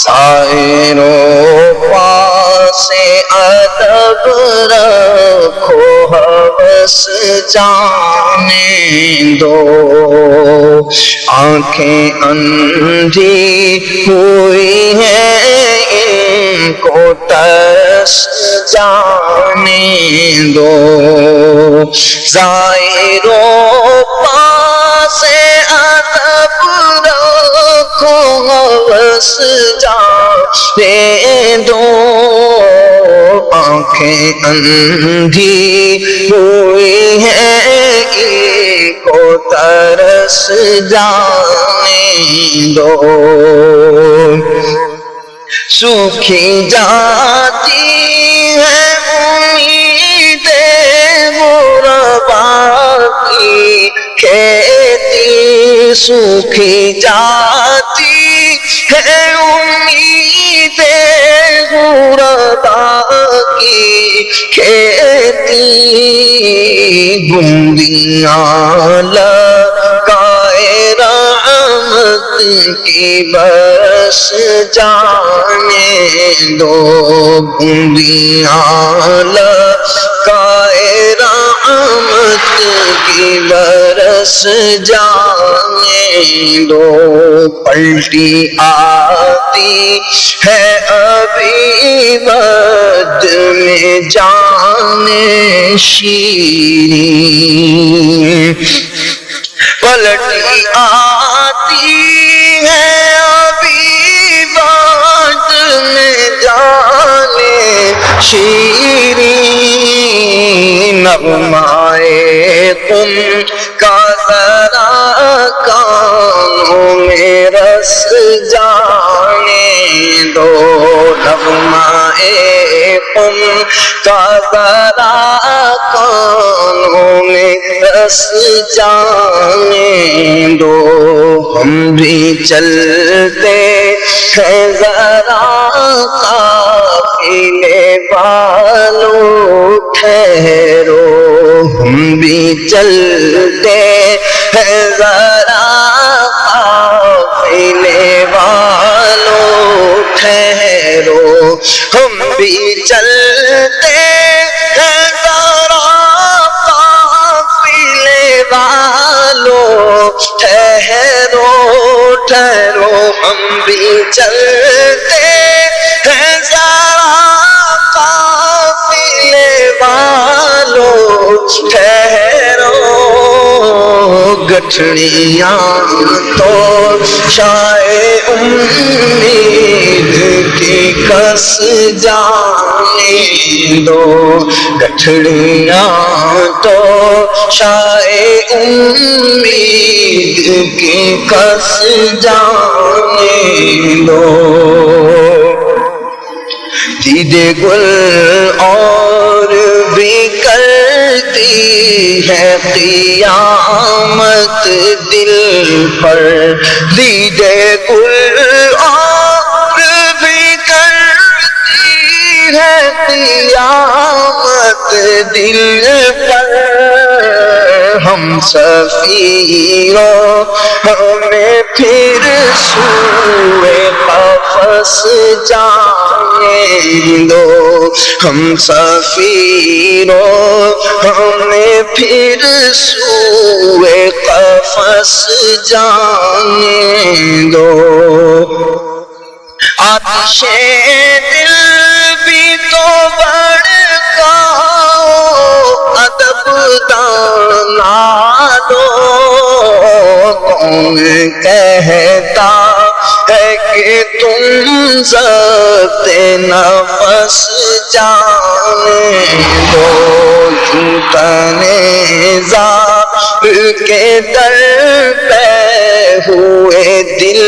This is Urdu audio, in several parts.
زائروں پاس ادب رکھو ہوس جانے دو آنکھیں اندھی ہوئی ہیں ان کو ترس جانے دو زائروں پاس ادب رکھو ہوس جانے دو آنکھیں اندھی ہوئی ہیں ان کو ترس جانے دو سوکھی جاتی ہے امیدیں غربا کی کھیتی سوکھی جاتی ہے امیدیں غربا کی کھیتی بوندیاں لگائے رحمت کی برس جانے دو بوندیاں لگائے رحمت کی برس جانے دو پلٹی آتی ہے ابھی بد میں جانے شیریں پلٹی آتی ہے ابھی بد میں جانے شیریں نغمائے تم کا ذرا کانوں میں رس جانے دو نغمائے تم کا ذرا کانوں میں رس جانے دو ہم بھی چلتے ہیں ذرا قافلے والوں ٹھہرو ہم بھی چلتے ہیں ذرا قافلے والوں ٹھہرو ہم بھی چلتے ہیں ذرا قافلے والوں ٹھہرو ٹھہرو ہم بھی چلتے ہیں ذرا قافلے والوں ٹھہرو گٹھڑیاں تو شاید امید کی کس جانے دو گٹھڑیاں تو شاید امید کی کس جانے دو دیدے گل اور بھی کرتی ہے قیامت دل پر دیدے گل اور بھی کرتی ہے قیامت دل پر ہم سفیروں ہمیں پھر سوئے قفس جانے دو ہم سفیروں ہمیں پھر سوئے قفس جانے دو آتش دل بھی تو بڑھکاؤ ادب دانا دو کون کہتا ہے کہ تم ضبط نفس جانے دو یوں تنیزار کے در پہ ہوئے دل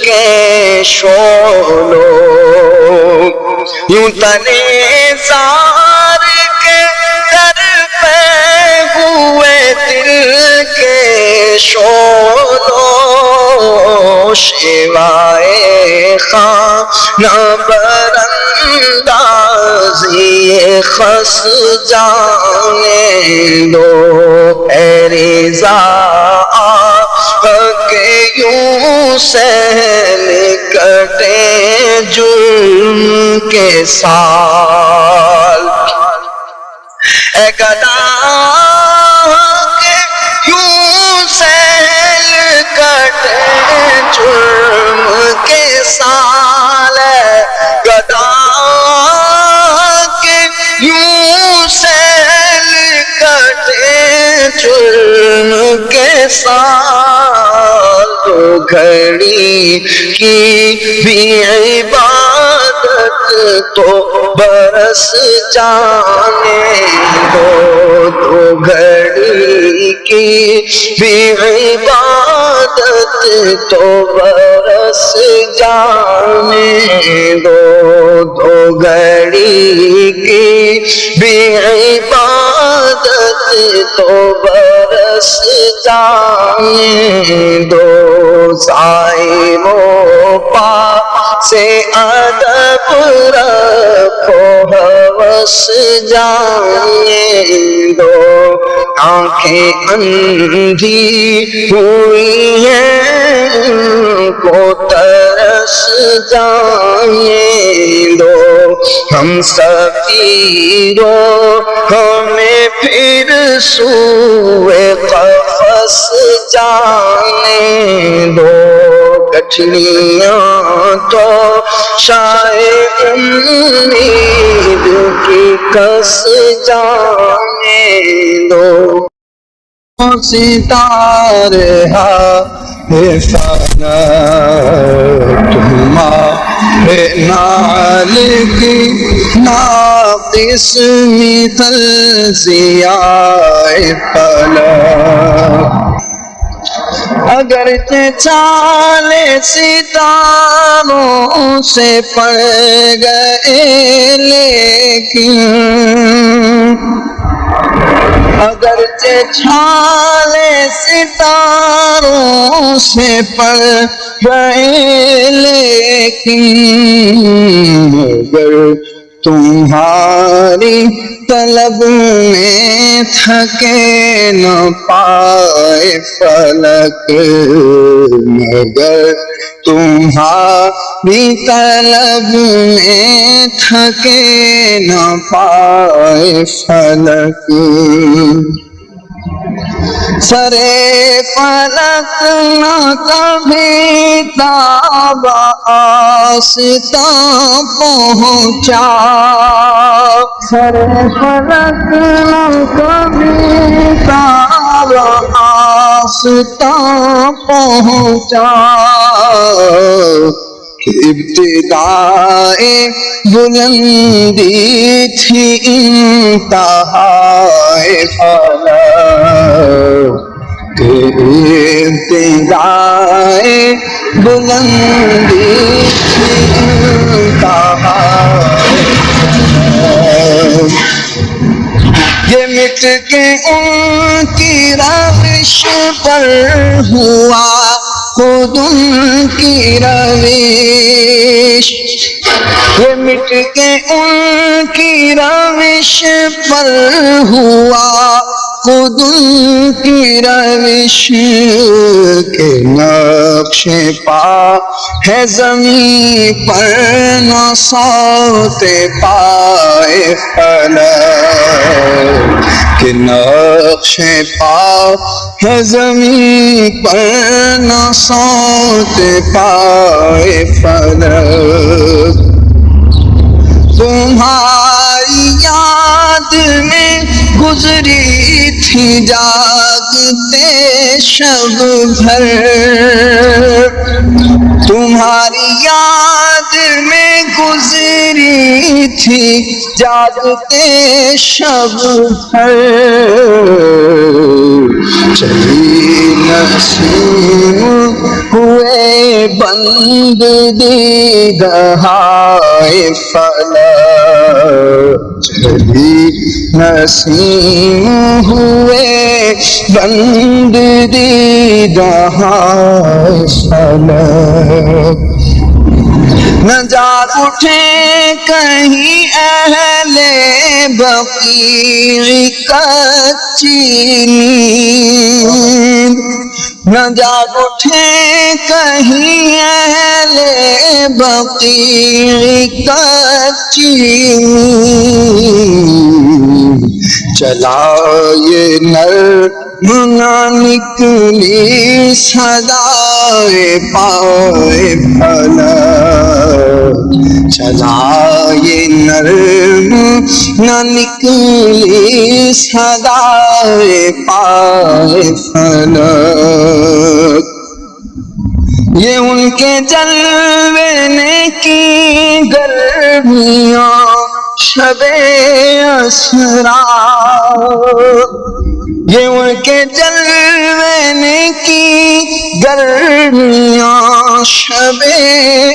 کے شعلوں یوں تنیزار کے در پہ ہوئے دل کے شعلوں شیوائے خانہ براندازی خس جانے دو اے رضا کہ یوں سے نکٹے جرم کے سال اے گدا کے یوں سیل کٹے جرم کے سال گدا کے یوں سیل کٹے جرم کے سال تو گھڑی کی بھی عبادت تو برس جانے دو تو گھڑی کی بھی عبادت تو برس جانے دو تو گھڑی کی بھی عبادت تو برس جانے دو ظالموں پا سے ادب رکھو ہوس جانے دو آنکھیں اندھی ہوئی ہیں ان کو ترس جانے دو ہم سفیروں ہمیں پھر سوئے قفس جانے دو گٹھلیاں تو شاید امید کی کس جانے دو ستارے تمہارے نال کی ناقص مثل ضیاء فلک اگرچہ چھالے ستاروں سے پڑ گئے لیکن اگرچہ چھالے ستاروں سے پڑ گئے لیکن اگر تمہاری طلب میں تھکے نہ پائے فلک مگر تمہاری طلب میں تھکے نہ پائے فلک سرے فلک نہ کبھی تاب آستاں پہنچا سرے فلک نہ کبھی تاب آستاں پہنچا ابتدائے بلندی تھی انتہائے فلک ابتدائے بلندی تھی انتہائے فلک یہ مٹ کے ان کی روش پر ہوا خود ان کی روش یہ مٹ کے ان کی روش پر ہوا خود ان کی روش کے نقش پا ہے زمین پر نہ صوت پائے فلک کہ نقش پا ہے زمین پر نہ صوت پائے فلک تمہاری یاد میں گزری تھی جاگتے شب بھر تمہاری یاد میں گزری تھی جاگتے شب بھر چلی نسیم ہوئے بند دیدہائے فلک چلی نسیم ہوئے بند دیدہائے فلک نہ جاگ اٹھے کہیں اہل بقیع کچی نیند نہ جاگ اٹھے کہیں اہل بقیع کچی، چلا یہ نرم نہ نکلی صدائے پائے فلک، چلا یہ نرم نہ نکلی صدائے پائے فلک، یہ ان کے جلوے نے کی گرمیاں شب اسرا، یہ ان کے جلوے نے کی گرمیاں شب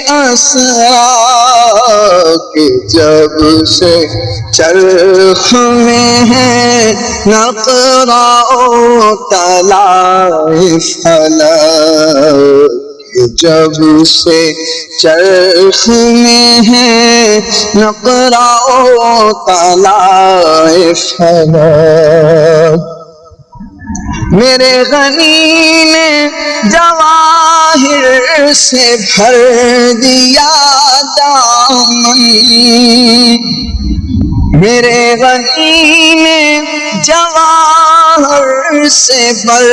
اسرا، کہ جب سے چرخ میں ہے نقرہ و طلائع فلک، جب سے چرخ میں ہے نقرہ و طلائع فلک، میرے غنی نے جواہر سے بھر دیا دامن، میرے غنی نے جواہر سے بھر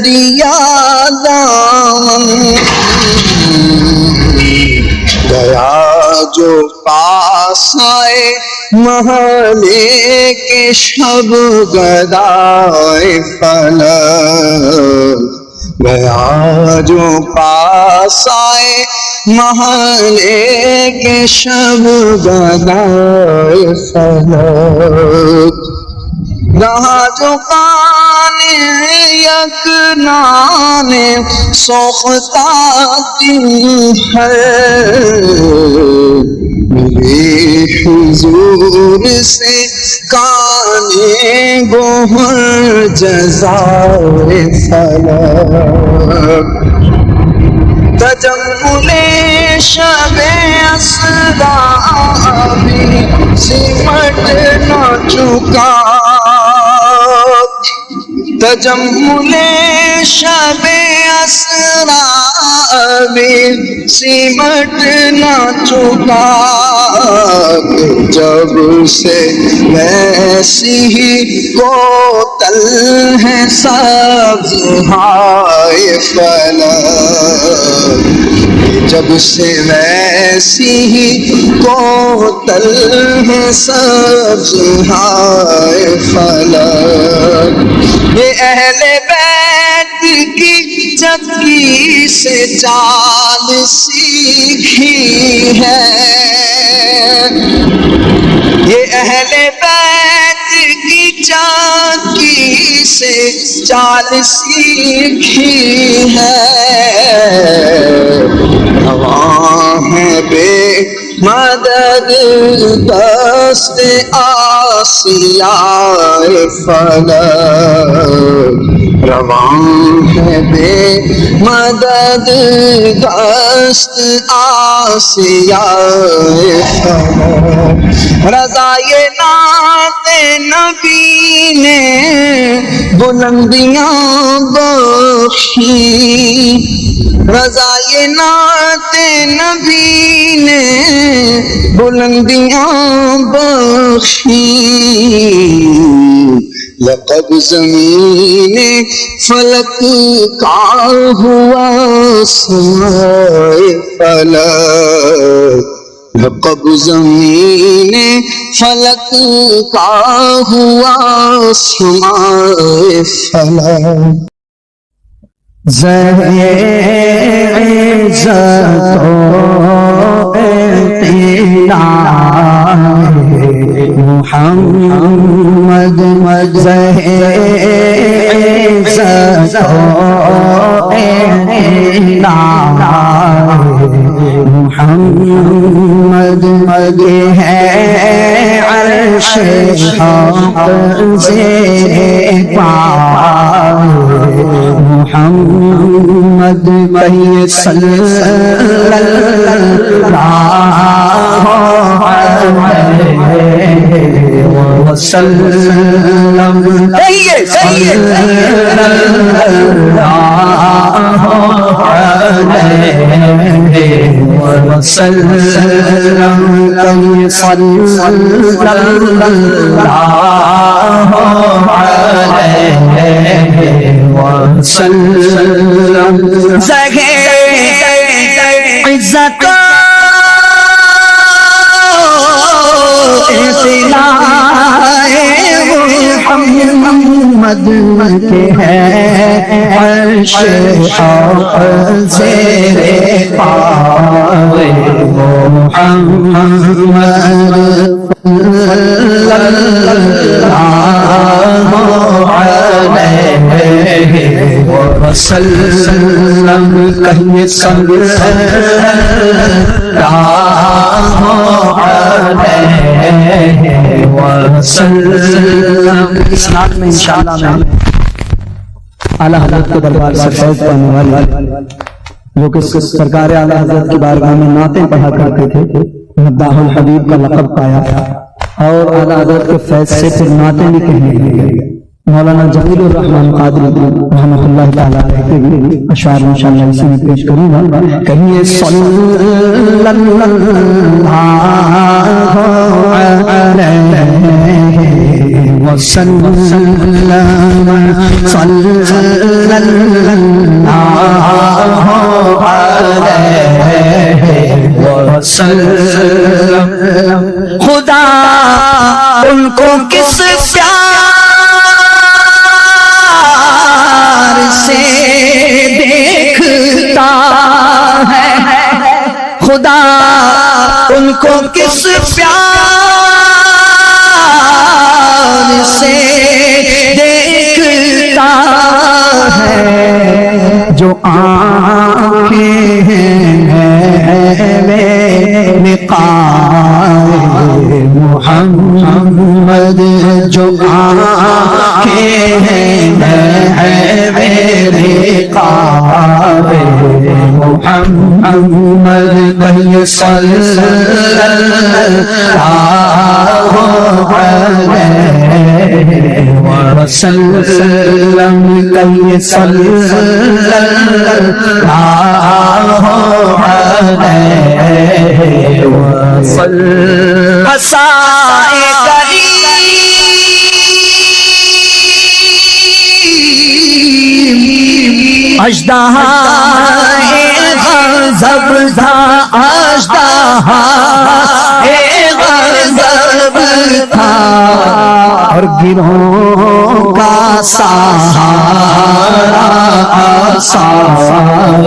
دیا دامن، گیا جو پاس آئے محلے کے شب گدائے فلک، گیا جو پاس آئے محلے کے شب گدائے فلک، رہا جو قانع یکنان سوختہ دل ہے، میرے حضور سے کانے گوہر جزائے فلک، تجمل شب اسرا بھی سمٹ نہ چکا، تجمل شب اسرا بھی سمٹ نہ چکا، جب سے ویسی ہی کوتل ہے سبزہائے فلک، جب سے ویسی ہی کوتل ہے سبزہائے فلک، یہ اہل بیت کی چکی سے چال سیکھی ہے، یہ اہل بیت کی چکی سے چال سیکھی ہے، رواں ہے بے مدد دست آسیہ فلک، رواں ہے بے مدد دست آسیہ فلک، رضائے نعت نبی نے بلندیاں بخشی، رضائے نعت نبی نے بلندیاں بخشی، لقب زمین فلک کا ہوا سمائے فلک، لقب زمین فلک کا ہوا سمائے فلک، زرعِ عزت و اعتلاء محمد، زرعِ عزت و اعتلاء محمد، یہ ہے عرش حق زیر پائے محمد، صلی اللہ علیہ وسلم کہیے عزت محمد کے ہے عرش شوق زیر پاؤ محمد علیہ وسلم کہیں صلی اللہ علیہ وسلم. اسلام میں انشاءاللہ میں اعلیٰ حضرت کے دربار سے فیض پانے والے جو کہ سرکار اعلیٰ حضرت کی بارگاہ میں نعتیں پڑھا کرتے تھے مداح الحبیب کا لقب پایا اور اعلیٰ حضرت کے فیض سے پھر نعتیں بھی کہنے لگے. مولانا جمیل الرحمن قادری رحمۃ اللہ تعالیٰ کہتے ہیں اشعار انشاءاللہ اسی میں پیش کروں گا. کہیے صلی اللہ علیہ وسلم صلی اللہ علیہ وسلم. خدا ان کو کس پیار سے دیکھتا ہے, خدا ان کو کس پیار سے دیکھتا ہے جو آنکھیں ہیں لقائے محمد, جو آنکھیں ہیں لقائے محمد. کہیں صلی اللہ علیہ وسلم, کہیں صلی اللہ علیہ وسلم. عصائے کریم اژدہائے غضب تھا, اژدہائے غضب تھا اور گروہوں کا سہارا آثارِ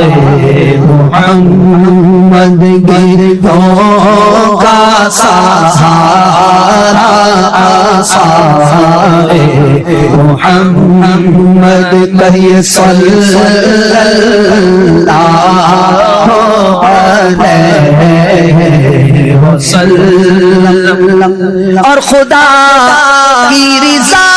محمد, گروہوں کا سہارا آثارِ محمد. کہیے صلی اللہ علیہ وسلم. اور خدا کی رضا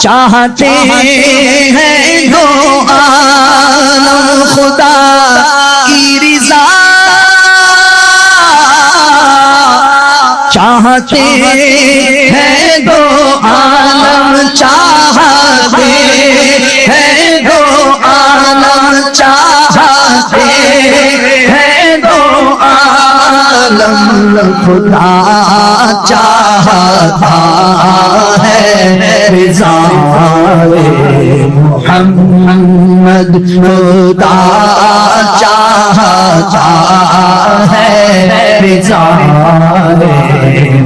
چاہتے ہیں دو عالم, خدا کی رضا چاہتے ہیں دو عالم, چاہتے ہیں دو عالم, چاہتے ہیں دو عالم. خدا چاہتا ہے رضا محمد, خدا چاہتا ہے رضا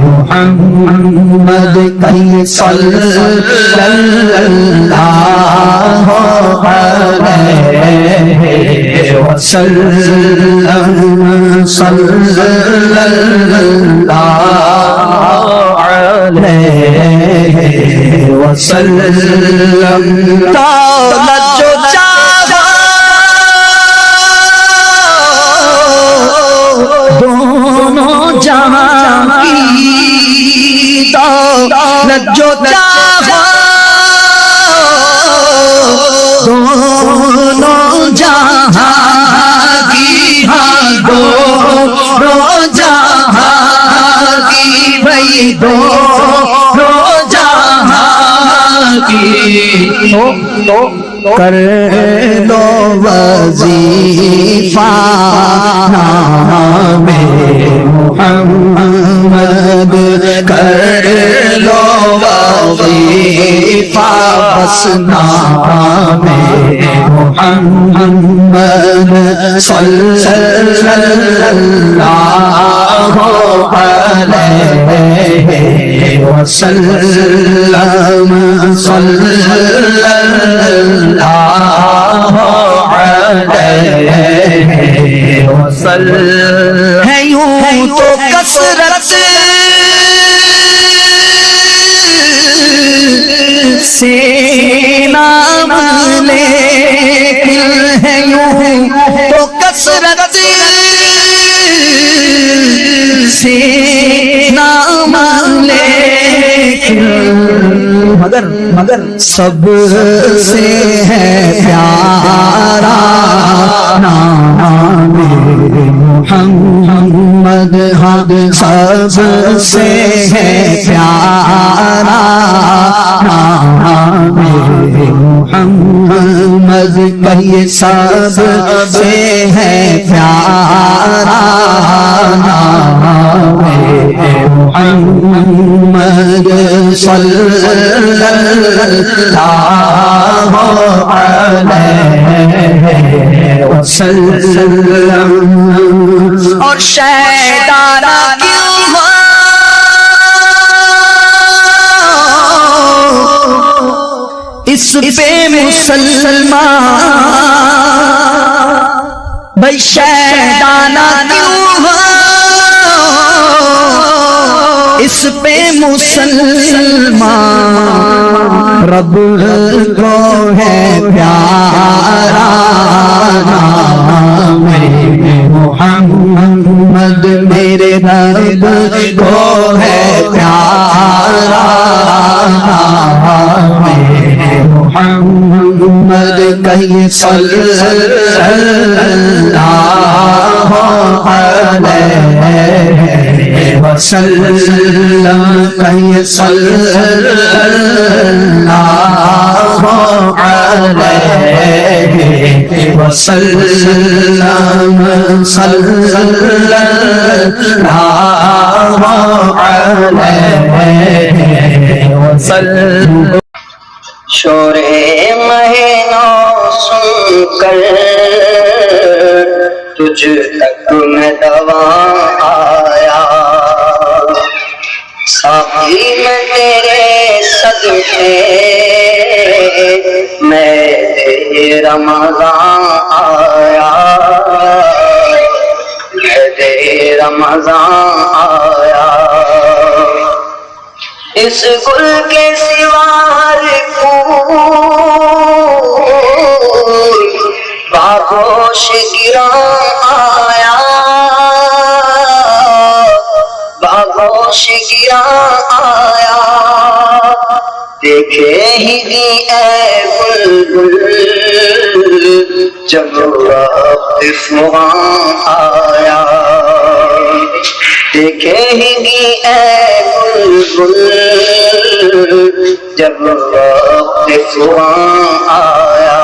محمد. کہیں صلی اللہ علیہ وسلم, صلی اللہ علیہ وسلم. دولت جو چاہا دونوں جہاں کی, دولت جو چاہا دونوں جہاں کی, دونوں دو جہاں کی کر دو وظیفہ نام محمد کر لو وظیفہ بس نام محمد صلی اللہ علیہ وسلم صلی اللہ علیہ وسلم ہے یوں تو کثرت سے نام لیکن ہے یوں تو کثرت سے نام لیکن مگر سب سے ہے پیارا نام محمد ہاں سب سے ہے پیارا نام محمد کہیے سب سے ہے پیارا نام محمد صلی اللہ علیہ وسلم اور شیطانہ کیوں اس پہ مسلمان بھائی شیطانہ کیوں اس پہ مسلمان رب کو ہے پیارا نام محمد میرے رب کو ہے پیارا نام محمد کہیں صلی اللہ علیہ وسلم کہیں صلی اللہ علیہ وسلم صلی اللہ علیہ وسلم شور مہینوں سن کر تجھ تک میں دوا آیا ساقی میں تیرے صدقے میں رمضان آیا رمضان آیا اس گل کے سوار کو باغوش گراں آیا باغوش گراں آیا دیکھے ہی دی اے بلبل جب وقت فغاں آیا دیکھے ہی دی اے بلبل جب وقت فغاں آیا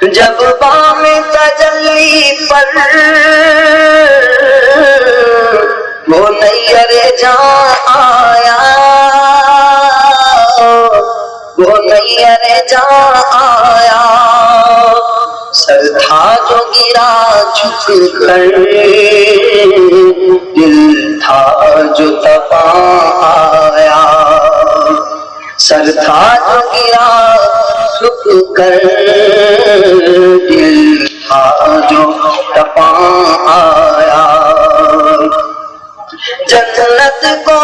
جب بام تجلی پر وہ نیر جاں آیا وہ نیر جاں آیا سر تھا جو گرا جھک کر دل تھا جو تپا آیا سر تھا جو گرا جھک کر دل تھا جو تپا آیا جنت کو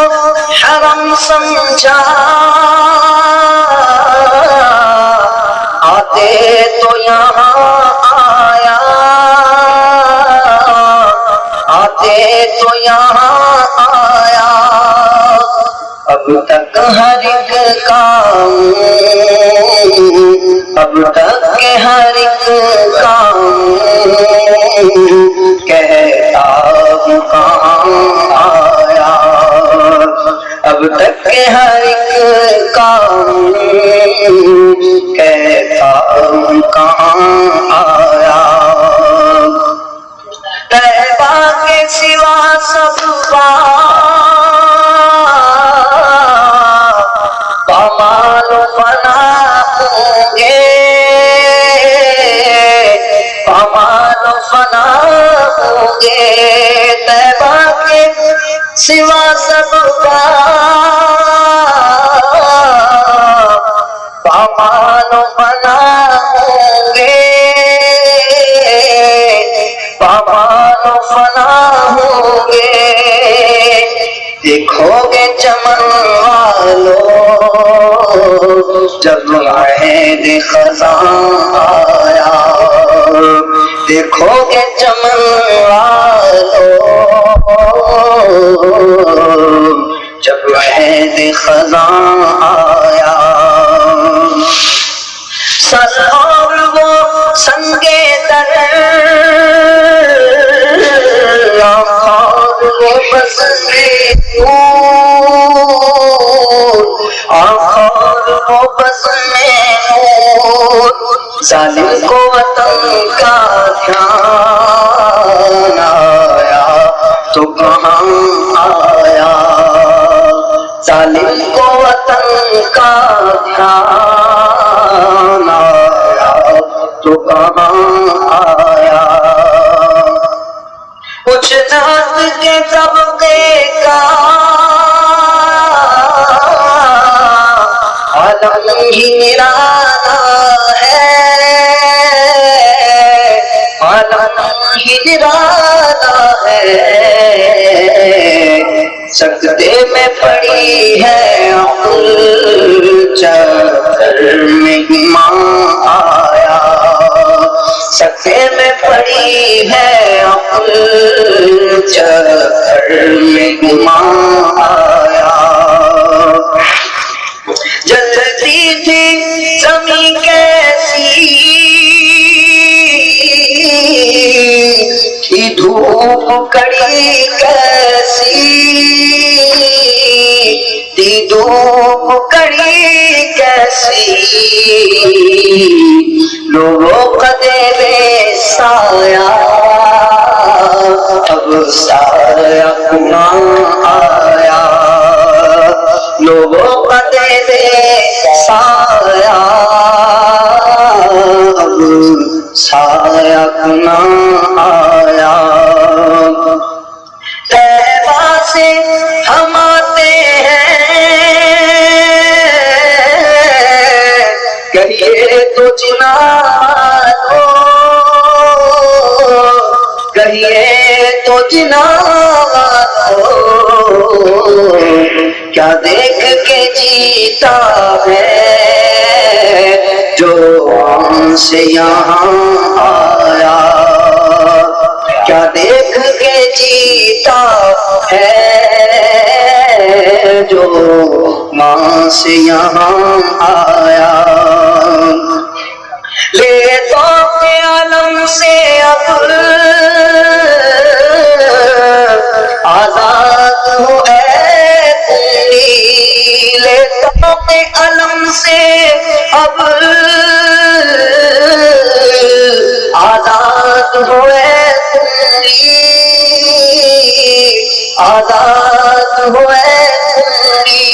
حرم سمجھا آتے تو یہاں آیا آتے تو یہاں آیا اب تک ہر ایک کام اب تک کے ہر ایک کام کہتا ہوں کہاں آیا اب تک کے ہر ایک کام کیسا کہاں آیا، طیبہ کے سوا سب پامال و فنا ہوں گے، پامال و فنا ہوں گے، طیبہ کے سوا سب پامال و فنا ہوں گے، پامال و فنا ہوں گے۔ دیکھو گے چمن والو جب عہد خزاں آیا، دیکھو گے چمن والو جب عہد خزاں آیا، سر اور وہ سنگے در اور وہ بزمِ نور، اور وہ بزمِ نور، ظالم کو وطن کا دھیان آیا تو کہاں آیا، ظالم کو وطن کا دھیان آیا تو کہاں آیا۔ کچھ ناز کے طبقے کا عالم ہی نرالا ہے، عالم ہی نرالا ہے، سجدے میں پڑی ہے عقل چادر میں ایمان آیا، سجدے میں پڑی ہے عقل چادر میں ایمان آیا، جلتی تھی زمین کیسی تھی دھوپ کڑی کیسی تھی دھوپ کڑی کیسی، لوگوں کا دے سایہ اب سایہ کہاں آیا، لوگوں کا دے سایہ اب سایہ کہاں آیا، طیبہ سے ہم آتے ہیں کہیے تو جنات ہو، کہیے تو جنات ہو، کیا دیکھ کے جیتا ہے جو آن سے یہاں آیا، کیا دیکھ کے جیتا ہے جو ماں سے یہاں آیا، لے تو عالم سے اب آزاد ہو اے تنی، لے تو عالم سے اب آزاد ہو اے تنی، آزاد ہو اے تنی،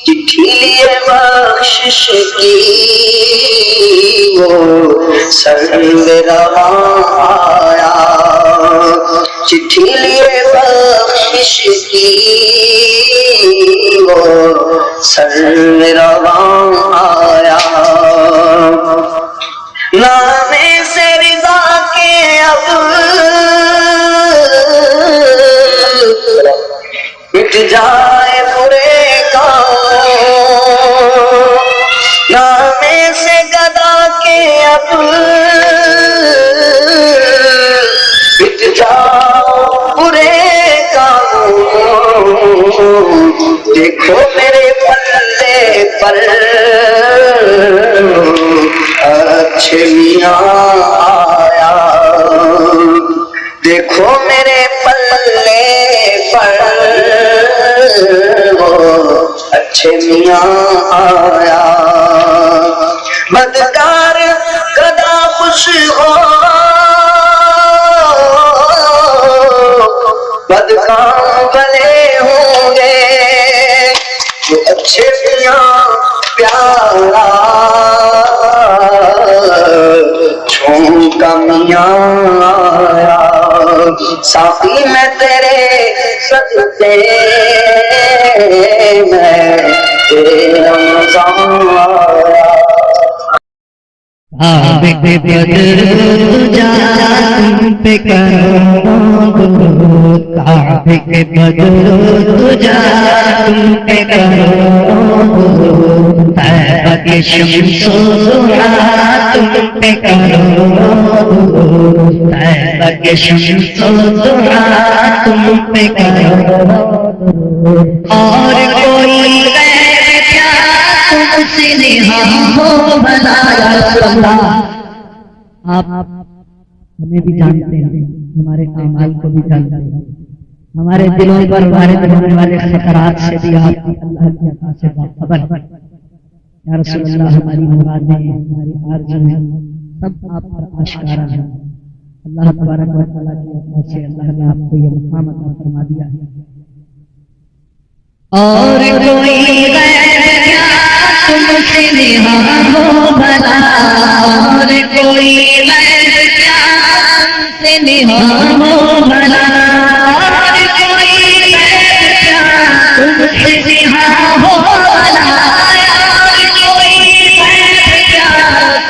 چٹھی لیے بخشش کی وہ سرو رواں آیا، چٹھی لیے بخشش کی وہ سرو رواں آیا، نامے سے رضا کے اب مٹ جائے برے کام، نامے سے گدا کے اب مٹ جاؤ برے کام، دیکھو میرے پلے پر اچھے میاں آیا، دیکھو میرے پلے پر اچھے میاں آیا، بدکار کدا خوش ہو، بدکام بھلے ہوں گے، جو اچھے میاں پیارا چھوم کا میاں آیا، ساقی میں تیرے صدقے میں تیرے رمضان آیا۔ عابد بدر جا تم پہ کروڑوں درود، عابد بدر جا تم پہ کروڑوں درود، طیبہ کے شمس و ضحیٰ تم پہ کروڑوں درود، طیبہ کے شمس و ضحیٰ تم پہ کروڑوں درود، اور کوئی غیر کیا تم سے نہاں ہو بھلا یا رسول اللہ۔ آپ ہمیں بھی جانتے ہیں، ہمارے اعمال کو بھی جانتے ہیں، ہمارے دلوں پر وارد ہونے والے خطرات سے بھی آپ اللہ کی عطا سے باخبر۔ یا رسول اللہ، ہماری مرادیں، ہماری آرزویں سب آپ پر آشکارا ہے۔ اللہ تبارک و تعالیٰ کی عطا سے اللہ نے آپ کو یہ مقام عطا فرما دیا ہے۔ اور کوئی غیر کیا تم سے نہاں ہو بھلا، اور کوئی غیر کیا تم سے نہاں ہو بھلا، اور کوئی غیر کیا تم سے نہاں ہو بھلا، اور کوئی غیر کیا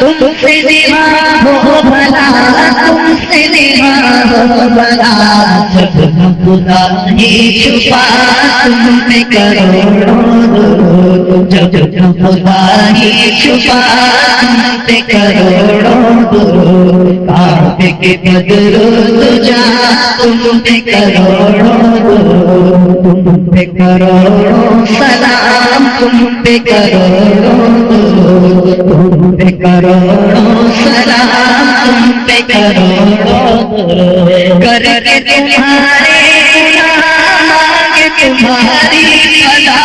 تم سے نہاں ہو بھلا، تم سے نہاں ہو بھلا، جب خدا ہی چھپا تم پہ کروڑوں درود، جب خدا ہی چھپا تم پہ کروڑوں درود، کعبے کے بدر جا تم پہ کروڑوں درود، تم پہ کروڑوں سلام، تم پہ کروڑوں درود، تم پہ کروڑوں سلام، تم پہ کروڑوں درود، کر کے تمہارے گناہ مانگے تمہاری فدا،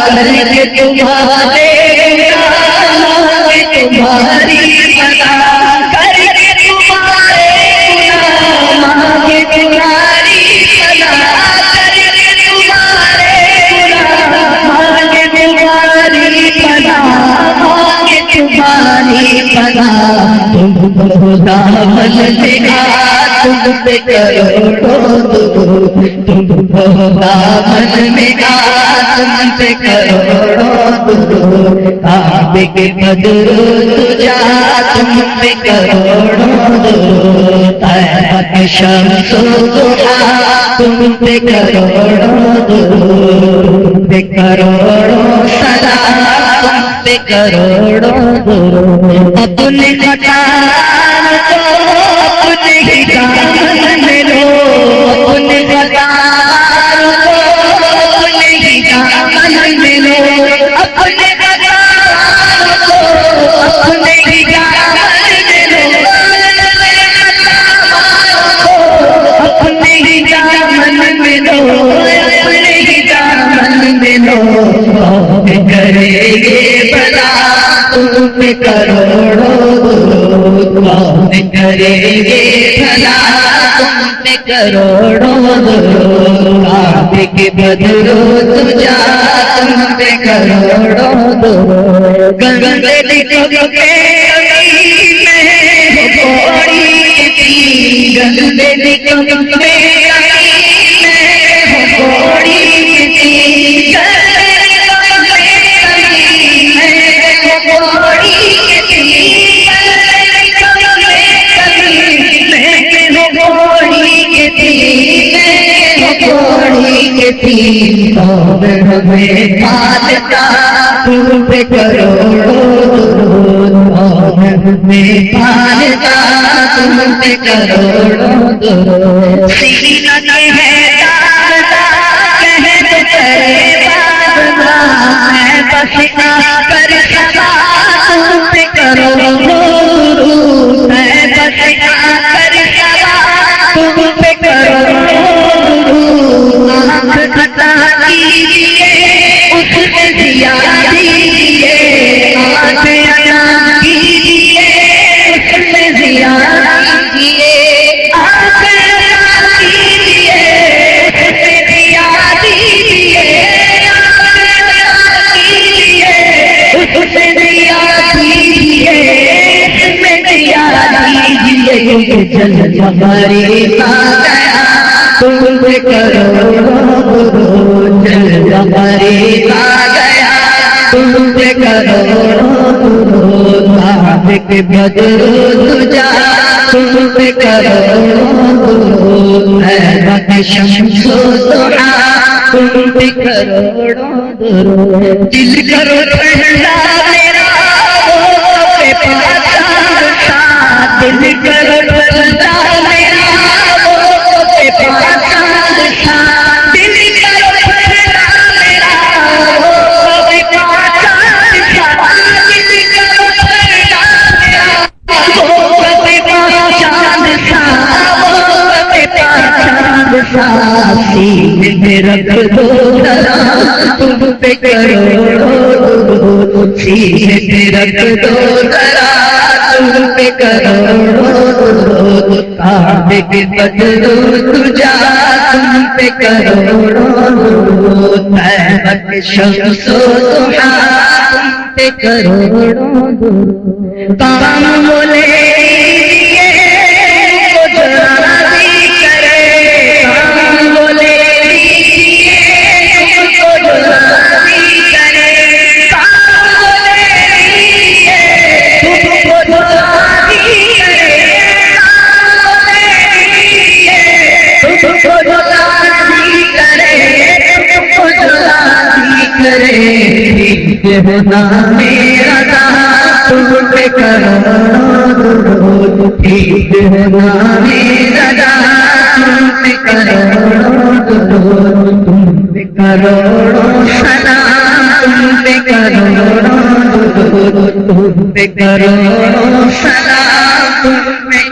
کر کے تمہارے گناہ مانگے تمہاری فدا، کر کے تمہارے گناہ مانگے تمہاری فدا، کر کے تمہارے گناہ مانگے تمہاری فدا، مانگے تمہاری فدا، تم خدا من لگا تم پہ کروڑوں درود، تم خدا من لگا تم پہ کروڑوں درود، کعبے کے بدر جا تم پہ کروڑوں درود، طیبہ کے شمس و ضحیٰ تم پہ کروڑوں درود، تم پہ کروڑوں سلام، تم پہ کروڑوں درود، اپنے قطار کو اپنے ہی دامن میں لو، اپنے قطار کو اپنے ہی دامن میں لو، اپنے قطار کو اپنے ہی دامن میں لو، اپنے ہی دامن میں لو، اپنے ہی دامن میں لو، کرے گے بلا تم پہ کروڑوں درود، کون کرے گے بھلا تم پہ کروڑوں درود، کعبے کے بدر جا تم پہ کروڑوں درود، گنگے لکھ کے پوڑی تھی، گنگے لکھ کے پوڑی تھی، ہمیں پالتا تم پہ کروڑوں درود، ہمیں پالتا تم پہ کروڑوں درود، سینہ میں ہے دادا کہہ تو کرے بابا، میں بس آ کر سبا تم پہ کروڑوں درود، میں بس آ کر سبا تم پہ کروڑوں درود، آنکھ عطا کیجیے اس سے ضیا جلوہ غریب آ گیا تم پہ کروڑوں درود جلوہ غریب آ گیا تم پہ کروڑوں درود کعبے کے بدر تجا تم پہ کروڑوں درود طیبہ کے شمس و ضحیٰ تم پہ کروڑوں درود دل کرو ٹھنڈا میرا وہ پہ پاچان تھا دل کرو ٹھنڈا میرا وہ پہ پاچان تھا دل کرو ٹھنڈا میرا وہ پہ پاچان تھا دل کرو ٹھنڈا میرا وہ پہ پاچان تھا وہ پہ پاچان تھا سینے میں رکھ دو ذرا تم پہ کروڑوں درود سینے میں رکھ دو ذرا تم پہ کروڑوں درود کعبے کے بدر تجا تم پہ کروڑوں درود طیبہ کے شمس و ضحیٰ تم پہ کروڑوں درود کام بولے ہونا میرا تم پہ کروڑوں درود ٹھیک ہونا میرا تم پہ کروڑوں درود تم پہ کروڑوں سلام تم پہ کروڑوں درود تم پہ کروڑوں سلام تم پہ